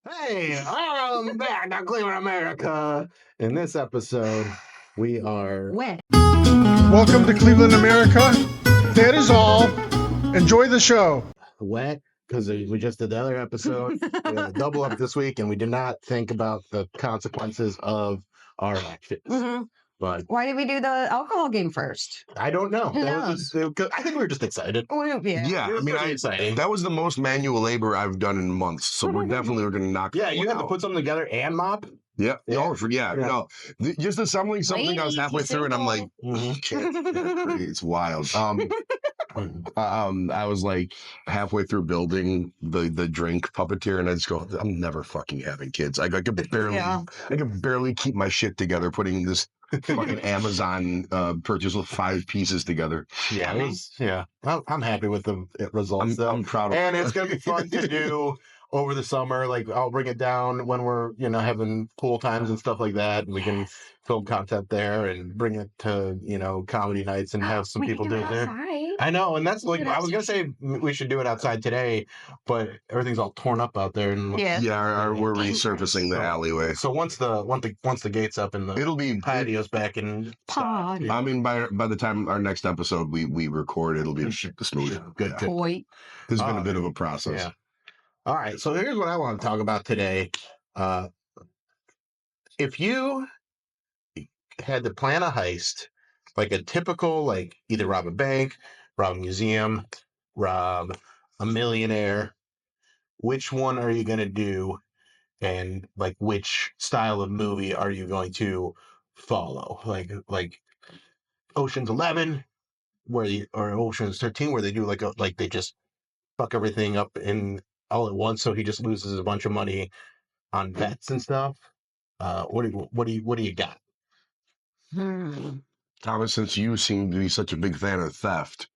Hey, I'm back to Cleveland, America. In this episode, we are Wet. Welcome to Cleveland, America. That is all. Enjoy the show. wet because we just did the other episode. We had a double up this week, and we did not think about the consequences of our actions. Mm-hmm. But Why did we do the alcohol game first? I don't know. Who knows? I think we were just excited. Yeah, It was I mean, pretty exciting. that was the most manual labor I've done in months. So we're definitely going to knock. Yeah, you had to out. put something together and mop. Yeah, Yeah. yeah. No, just assembling something. I was halfway through, and I'm like, it's wild. I was like halfway through building the drink puppeteer, and I just go, I'm never fucking having kids. I could barely keep my shit together, putting this fucking Amazon purchase with 5 pieces together. Yeah. I'm happy with the results, though. I'm proud of And it's gonna be fun to do over the summer. Like, I'll bring it down when we're having pool times and stuff like that, and we can film content there and bring it to comedy nights and have some people do it there. I know, and that's like I was gonna say we should do it outside today, but everything's all torn up out there. And Yeah. We're resurfacing the alleyway. So once the gate's up and the It'll be patio's back and Pod. I mean, by the time our next episode we record, it'll be smooth. Good. Toy. It's been a bit of a process. Yeah. All right. So here's what I want to talk about today. If you had to plan a heist, like a typical, like either rob a bank, rob a museum, rob a millionaire, which one are you going to do? And like, which style of movie are you going to follow? Like Ocean's 11, or Ocean's 13, where they do like they just fuck everything up in all at once, so he just loses a bunch of money on bets and stuff. What do you got? Thomas, since you seem to be such a big fan of theft,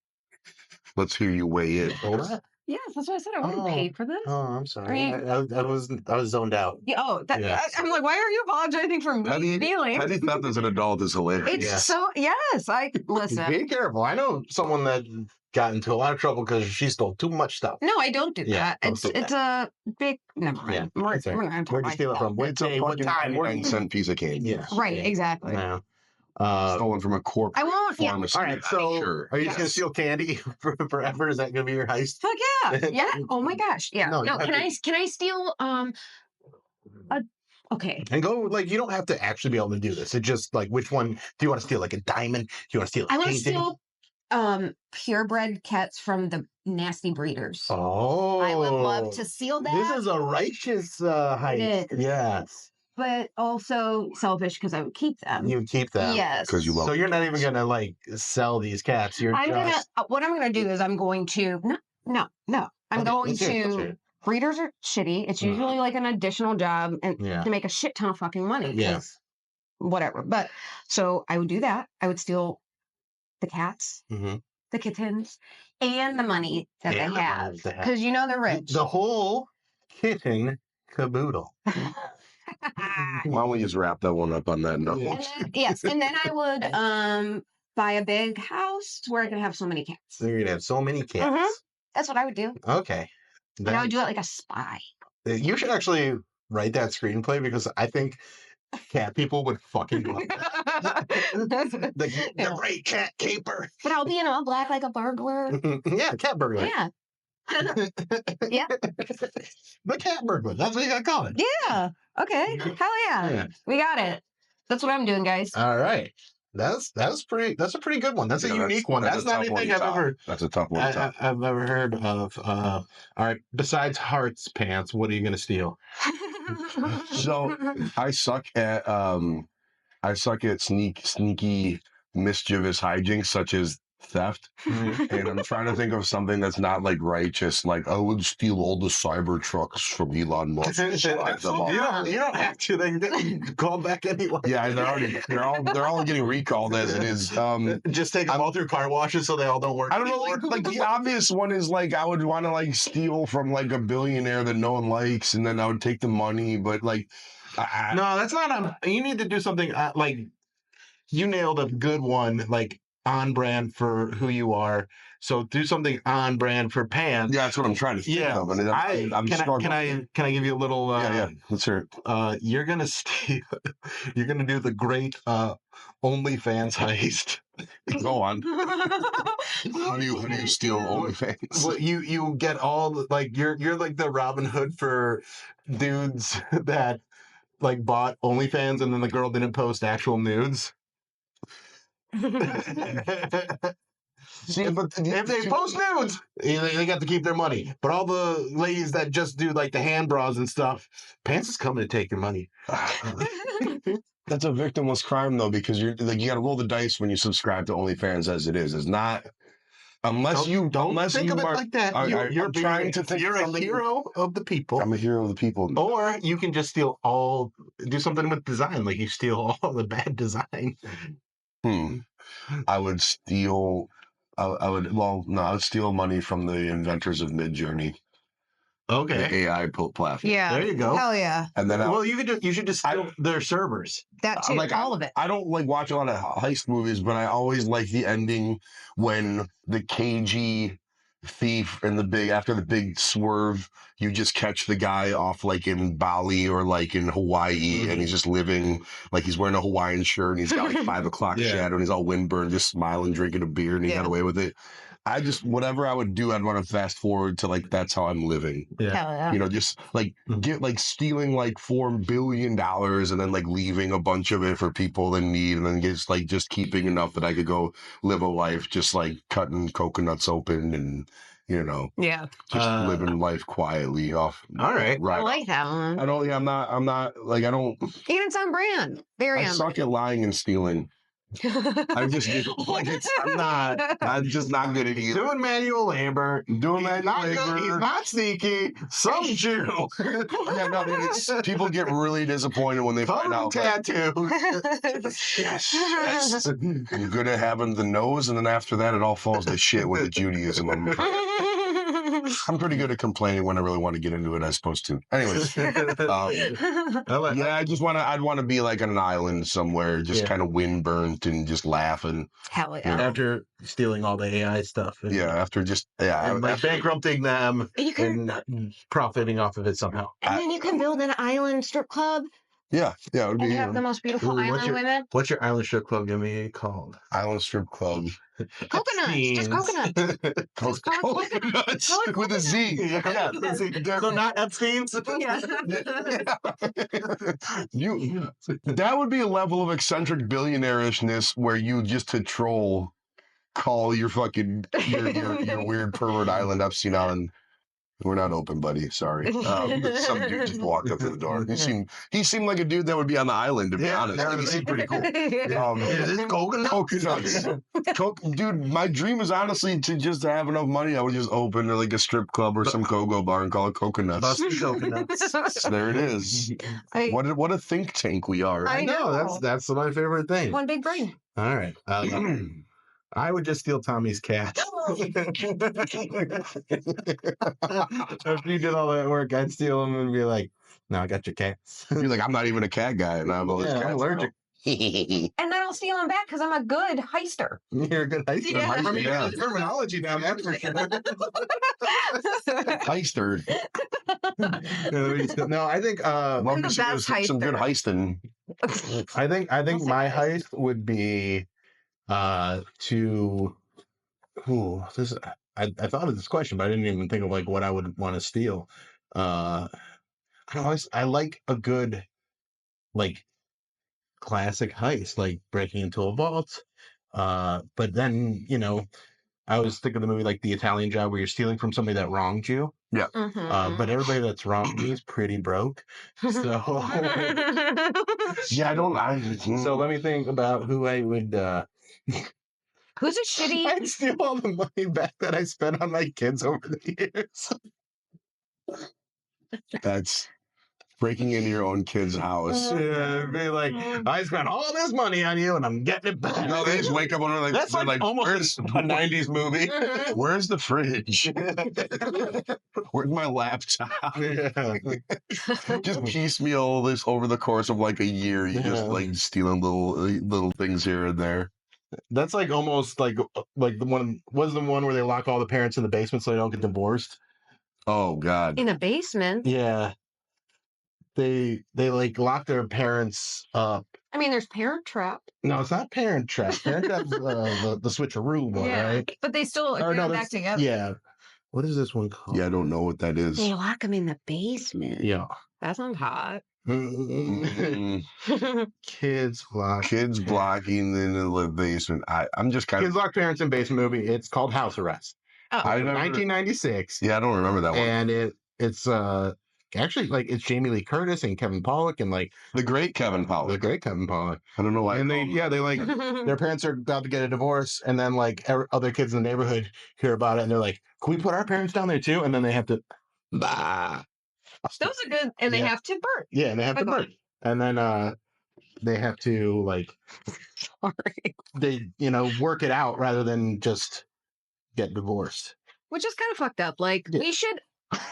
let's hear you weigh in. Yes, that's what I said. I wasn't paid for this. Oh, I'm sorry. I was zoned out. Yeah, I'm like, why are you apologizing for me feeling? Petty theft as an adult is hilarious. It's so I listen. Be careful. I know someone that got into a lot of trouble because she stole too much stuff. No, I don't do Yeah, that. It's a big never mind. Yeah, We're that's right. not gonna talk Where'd you about steal it from? What It's a day? What fucking time? 99-cent piece of candy. Yeah. Right, exactly. No. Stolen from a corporate I won't. Yeah. pharmacy. All right. So, Sure. are you just gonna steal candy forever? Is that gonna be your heist? Fuck yeah. Yeah. Oh my gosh. Yeah. No, No, you can have I steal okay. And go, like, you don't have to actually be able to do this. It's just like, which one do you want to steal? Like a diamond? Do you want to steal a I want to painting? steal purebred cats from the nasty breeders. Oh, I would love to steal that. This is a righteous heist. It is. Yes. But also selfish because I would keep them. You keep them. Yes. Because you love So you're not even gonna like sell these cats. You're what I'm gonna do is I'm going to no. I'm going let's hear it. to breeders are shitty. It's usually like an additional job and Yeah. to make a shit ton of fucking money. 'Cause Yes. Whatever. But so I would do that. I would steal the cats, Mm-hmm. the kittens, and the money that And they the have. money they have. Because they're rich. The whole kitten caboodle. Why don't we just wrap that one up on that note? Yeah. And then, yes, and then I would buy a big house where I could have so many cats. So you're gonna have so many cats. Mhm. That's what I would do. Okay. And I would do it like a spy. You should actually write that screenplay because I think cat people would fucking love that. The great cat caper. But I'll be in all black like a burglar. Yeah, cat burglar. Yeah. Yeah. The cat burglar. That's what you gotta call it. Yeah. Okay. Hell yeah. Yeah. We got it. That's what I'm doing, guys. All right. That's a pretty good one. That's a unique one. That's not anything I've ever That's a tough one. to top. I've ever heard of. All right. Besides Heart's pants, what are you gonna steal? So I suck at sneaky mischievous hijinks such as theft, and I'm trying to think of something that's not like righteous. Like I would steal all the cyber trucks from Elon Musk. and drive them all. You don't have to. They can call back anyway. Yeah, they're all getting recalled as it is. Just take them all through car washes so they all don't work. I don't know, like the obvious one is like I would want to like steal from like a billionaire that no one likes, and then I would take the money. But like, No, that's not. You need to do something like you nailed a good one. Like on brand for who you are. So do something on brand for Pants. Yeah, that's what I'm trying to think of. And I'm struggling. Can I give you a little? Yeah. Let's hear it. You're gonna steal. You're gonna do the great OnlyFans heist. Go on. How do you steal OnlyFans? Well, you get all like you're like the Robin Hood for dudes that like bought OnlyFans and then the girl didn't post actual nudes. See, but If they post nudes, they got to keep their money. But all the ladies that just do like the hand bras and stuff, Pants is coming to take your money. That's a victimless crime though, because you're like you got to roll the dice when you subscribe to OnlyFans as it is. It's not unless Don't think you of it are like that. you're trying to think you're a hero of the people. I'm a hero of the people. Or you can just do something with design, like you steal all the bad design. I would steal. I would steal money from the inventors of Midjourney, Okay. the AI platform. Yeah. There you go. Hell yeah. And then you should just steal their servers. That too. All of it. I don't like watch a lot of heist movies, but I always like the ending when the cagey thief and after the big swerve, you just catch the guy off like in Bali or like in Hawaii, and he's just living like he's wearing a Hawaiian shirt and he's got like 5 o'clock shadow and he's all windburned, just smiling, drinking a beer, and he got away with it. Whatever I would do, I'd want to fast forward to like that's how I'm living. Hell yeah. You know, just like get like stealing like $4 billion and then like leaving a bunch of it for people in need, and then just keeping enough that I could go live a life just like cutting coconuts open and just living life quietly off. All right. I like that one. I'm not like I don't. And it's on brand. Very I on suck at lying and stealing. I just I'm just not good at either. Doing manual labor. He's not sneaky. Some Jew. People get really disappointed when they find out. Tattoo. Yes. I'm good at having the nose, and then after that, it all falls to shit with the Judaism. I'm pretty good at complaining when I really want to get into it, as opposed to. Anyways, I'd want to be like on an island somewhere, just kind of windburnt and just laughing. Hell yeah. After stealing all the AI stuff. And bankrupting them and profiting off of it somehow. And then you can build an island strip club. Yeah, it would be. And have the most beautiful island women. What's your island strip club gonna be called? Island strip club. Coconuts. Just coconuts. Coconuts with a Z. So not Epstein's. That would be a level of eccentric billionaire-ishness where you just to troll call your fucking your weird pervert island Epstein Island. We're not open, buddy. Sorry. Some dude just walked up to the door. He seemed like a dude that would be on the island, to be honest. He seemed pretty cool. Is this coconuts? Dude, my dream is honestly to just have enough money. I would just open like a strip club or some go-go bar and call it Coconuts. Busted coconuts. There it is. What a think tank we are. I know. That's my favorite thing. One big brain. All right. I would just steal Tommy's cat. After you did all that work, I'd steal him and be like, "No, I got your cat." You're like, I'm not even a cat guy, and I'm allergic. And then I'll steal him back because I'm a good heister. You're a good heister. Yeah. I mean, yeah. Terminology down there for sure. Heister. No, I think some good heisting. I think my heist would be I thought of this question, but I didn't even think of like what I would want to steal. I like a good like classic heist, like breaking into a vault. But then I always think of the movie like The Italian Job, where you're stealing from somebody that wronged you. Yeah. But everybody that's wronged me is pretty broke. So yeah, So let me think about who I would. Who's a shitty? I'd steal all the money back that I spent on my kids over the years. That's breaking into your own kid's house. Yeah, be like, I spent all this money on you, and I'm getting it back. No, they just wake up and that's like almost a '90s movie. Where's the fridge? Where's my laptop? Just piecemeal this over the course of like a year. You just like stealing little things here and there. That's like almost like the one was the one where they lock all the parents in the basement so they don't get divorced. Oh God. In a basement. Yeah, they like lock their parents up. I mean, there's Parent Trap. No, it's not Parent Trap. Parent Trap's the switcheroo one, right? But they still Or no, get back that's together. yeah. What is this one called? Yeah, I don't know what that is. They lock them in the basement. Yeah. That sounds hot. Mm, Kids lock. kids blocking in the basement. I'm just kind Kids lock parents in basement movie. It's called House Arrest. Oh, I never- 1996. Yeah, I don't remember that one. And it's actually like it's Jamie Lee Curtis and Kevin Pollak and like The great Kevin the Pollak. great Kevin Pollak. I don't know why. And they like their parents are about to get a divorce, and then like other kids in the neighborhood hear about it, and they're like, "Can we put our parents down there too?" And then they have to, bah. those are good, and they Yeah. have to burn. Yeah, and they have to Go on. burn, and then they have to like Sorry. they work it out rather than just get divorced. Which is kind of fucked up. Like, Yeah. we should,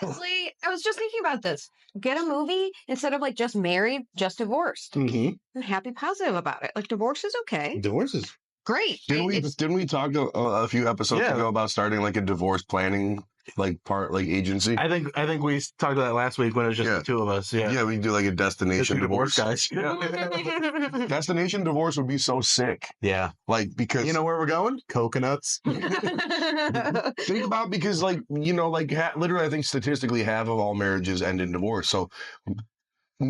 honestly, I was just thinking about this. Get a movie instead of like just married, just divorced. Mm-hmm. And happy positive about it. Like, divorce is okay. Divorce is Great. Didn't we talk a few episodes Yeah. ago about starting like a divorce planning agency? I think we talked about that last week when it was just Yeah. the two of us. Yeah, Yeah, we can do like a Just destination the divorce divorce. guys. Destination divorce would be so sick. Yeah, Like because you know where we're going? Coconuts. think about because like literally I think statistically half of all marriages end in divorce. So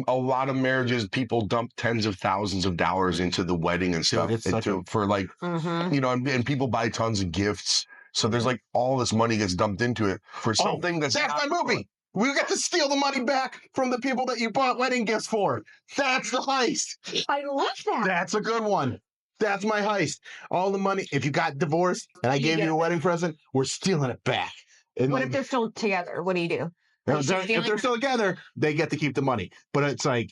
a lot of marriages people dump tens of thousands of dollars into the wedding and stuff it's such for like Mhm. and people buy tons of gifts. So there's like all this money gets dumped into it for something that's That's not my movie. We got to steal the money back from the people that you bought wedding gifts for. That's the heist. I love that. That's a good one. That's my heist. All the money. If you got divorced and I You gave get you a it. wedding present, we're stealing it back. And What like, if they're still together? What do you do? if they're still together, they get to keep the money. But it's like,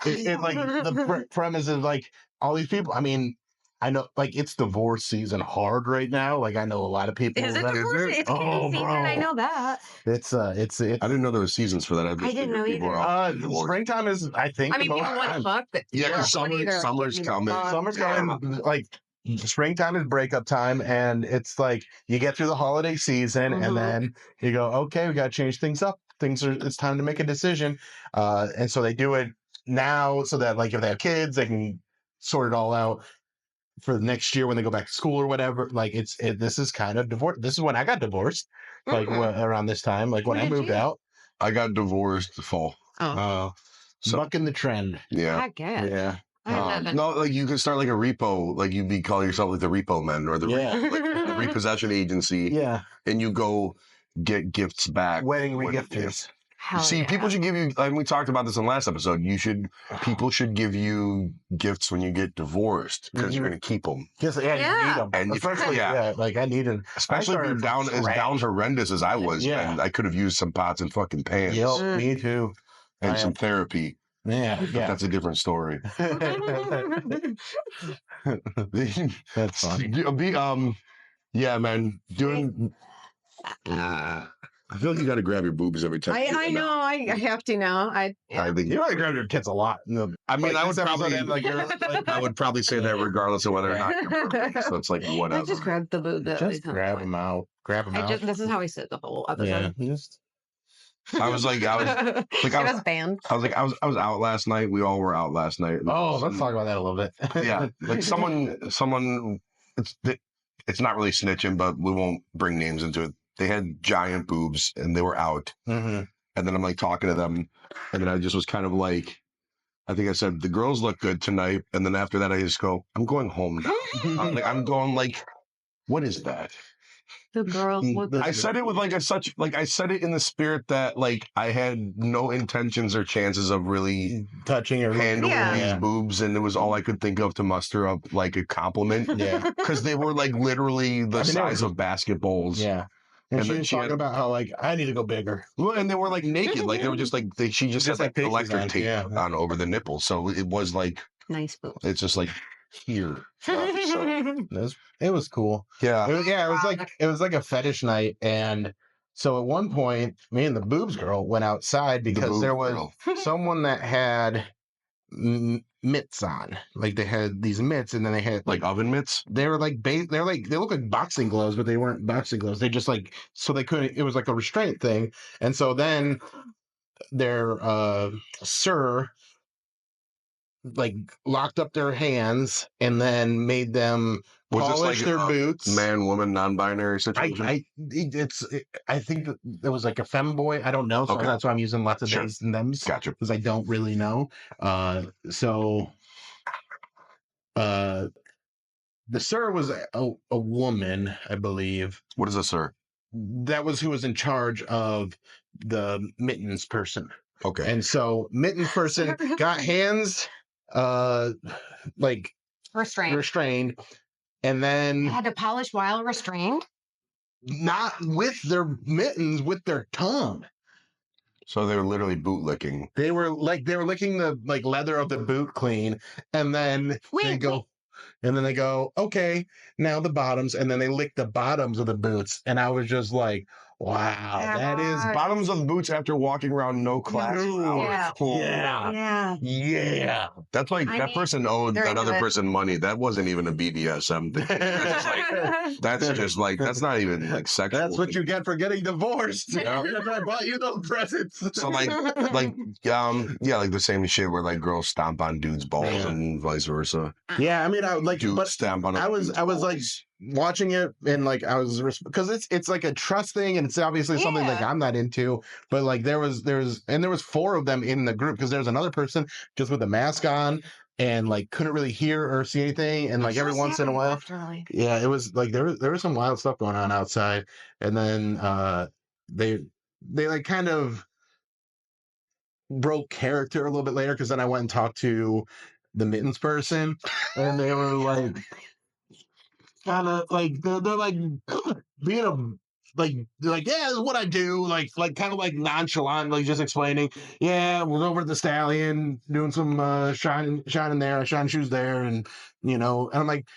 like the premise is like all these people. I mean, I know like it's divorce season hard right now. Like I know a lot of people. Is it that- divorce? It's getting season. I know that. It's I didn't know there were seasons for that. I didn't know people either. were all- springtime is I think. I mean, the people most want to time. fuck. But Yeah, 'cause don't summer's either. coming. Summer's coming. Like springtime is breakup time, and it's like you get through the holiday season, Mhm. and then you go, okay, we got to change things up. It's time to make a decision, and so they do it now, so that like if they have kids, they can sort it all out for the next year when they go back to school or whatever. Like this is kind of divorce. This is when I got divorced, like around this time, like when When I did moved you? out. I got divorced the fall. Oh, So Bucking the trend. yeah. I guess. Yeah. I haven't. No, like you could start like a repo, like you'd be calling yourself like the repo men or the the repossession agency, Yeah. and you go get gifts back. Wedding when- regifters. Hell See, yeah. people should give you. And we talked about this in the last episode. People should give you gifts when you get divorced because you're Mhm. going to keep them. Yes, yeah, you Yeah. need them. And Especially, yeah, like I needed. Especially if you're down as down horrendous as I was. Yeah. And I could have used some pots and fucking pans Yep, Mm. me too. and I some am. therapy. Yeah, But yeah. that's a different story. That's funny. Yeah, man. Doing. I feel like you got to grab your boobs every time. you do I it now. know. I have to now. I think. You probably grabbed your tits a lot. I mean, I would this episode probably. had, like, I would probably say that regardless of whether or not. I So it's like whatever. just grabbed the boob. just grab them out. Grab them out. This is how I sit the whole Yeah, episode. just I was like, I was It was banned. I was out last night. We all were out last night. oh, let's talk about that a little bit. Yeah, like someone. It's not really snitching, but we won't bring names into it. They had giant boobs and they were out. Mhm. And then I'm like talking to them, and then I just was kind of like, I think I said the girls look good tonight, and then after that I just go, I'm going home now. I'm going like, what is that? The girls look. I said it with I said it in the spirit that like I had no intentions or chances of really Touching or handling Yeah. these boobs, and it was all I could think of to muster up like a compliment. Yeah, Because they were like literally the size of basketballs. yeah. And And she then was she talking had- about how like I need to go bigger. Well, and they were like naked, like they were just like she just Just had like like pictures electric on, tape yeah. on over the nipples, so it was like Nice boobs. it's just like here. It was cool. Yeah, It was like a fetish night, and so at one point, me and the boobs girl went outside because boob there was girl. someone that had mitts on. Like they had these mitts, and then they had Like oven mitts? they were like they look like boxing gloves, but they weren't boxing gloves. They just like so they couldn't. It was like a restraint thing, and so then their sir like locked up their hands and then made them Was this polish like their a boots. man, woman, non-binary situation? I think that there was like a femboy. I don't know, so Okay. that's why I'm using lots of Sure. theys and thems Gotcha. because I don't really know. So the sir was a woman, I believe. What is a sir? That was who was in charge of the mittens person. Okay. And so mittens person got hands like restrained, and then Had to polish while restrained. not with their mittens, with their tongue. So they were literally bootlicking. They were licking the like leather of the boot clean, and then they go, okay, now the bottoms, and then they lick the bottoms of the boots, and I was just like, wow, that is Bottoms of boots after walking around no class. Yeah. Yeah. Yeah. That's like that person owed they're that into other it. person money. That wasn't even a BDSM thing. That's not even like sexual. That's what you get for getting divorced. Yeah. I bought you those presents. So like like the same shit where like girls stomp on dudes' balls and vice versa. Yeah, I mean, I like, Dudes but stomp on. I was like watching it, and like I was because it's like a trust thing, and it's obviously something like I'm not into. But like there was 4 of them in the group because there's another person just with a mask on and like couldn't really hear or see anything, and like every once in a while, it was like there was some wild stuff going on outside, and then they like kind of broke character a little bit later because then I went and talked to the mittens person, and they were like kind of like they're like being a like they're like, yeah, this is what I do, like kind of like nonchalant, like just explaining, yeah, we're over at the Stallion doing some shining there, shine shoes there, and and I'm like,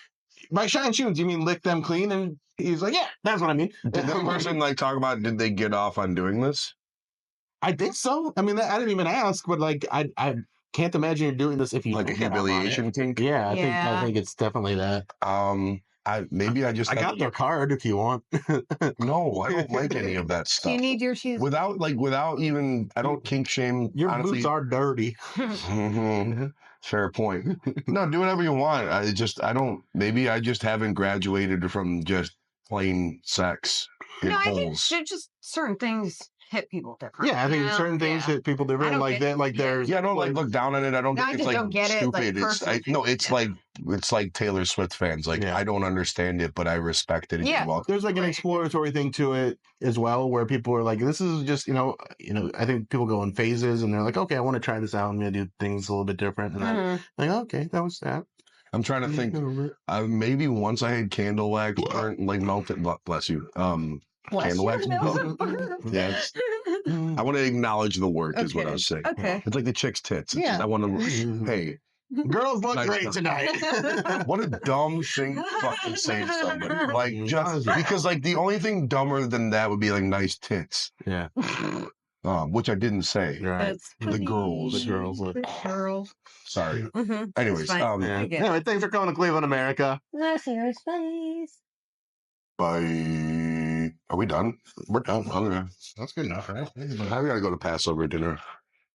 by shine shoes you mean lick them clean? And he's like, yeah, that's what I mean. Did that person like talk about did they get off on doing this? I think so. I mean, I didn't even ask, but like I can't imagine you're doing this if you Like a don't get off on it. humiliation kink? Yeah, I think it's definitely that. I got their card if you want. No, I don't like any of that stuff. You need your shoes. Without even I don't kink shame. Your honestly. boots are dirty. Fair point. No, do whatever you want. Maybe I just haven't graduated from just plain sex in holes. I think just certain things hit people different. Yeah, I think certain things hit people different. Like that, like there's. Yeah, I don't like look down on it. I don't think it's like don't get stupid. It, It's like Taylor Swift fans. Like I don't understand it, but I respect it. Yeah, there's like an exploratory thing to it as well, where people are like, this is just I think people go in phases, and they're like, okay, I want to try this out. I'm gonna do things a little bit different, and I'm like, okay, that was that. I'm trying to think. Maybe once I had candle wax burnt, like melted. Bless you. Candle wax. Yeah. I want to acknowledge the work is what I was saying. Okay. It's like the chick's tits. It's just, I want to. Hey. Girls look great tonight. What a dumb thing to fucking say to somebody. Like, just because, like, the only thing dumber than that would be, like, nice tits. Yeah. Which I didn't say. Right. The girls. Girls. Sorry. Anyways. Anyway, thanks for coming to Cleveland, America. Bye. Are we done? We're done. Okay. That's good enough, right? I gotta go to Passover dinner.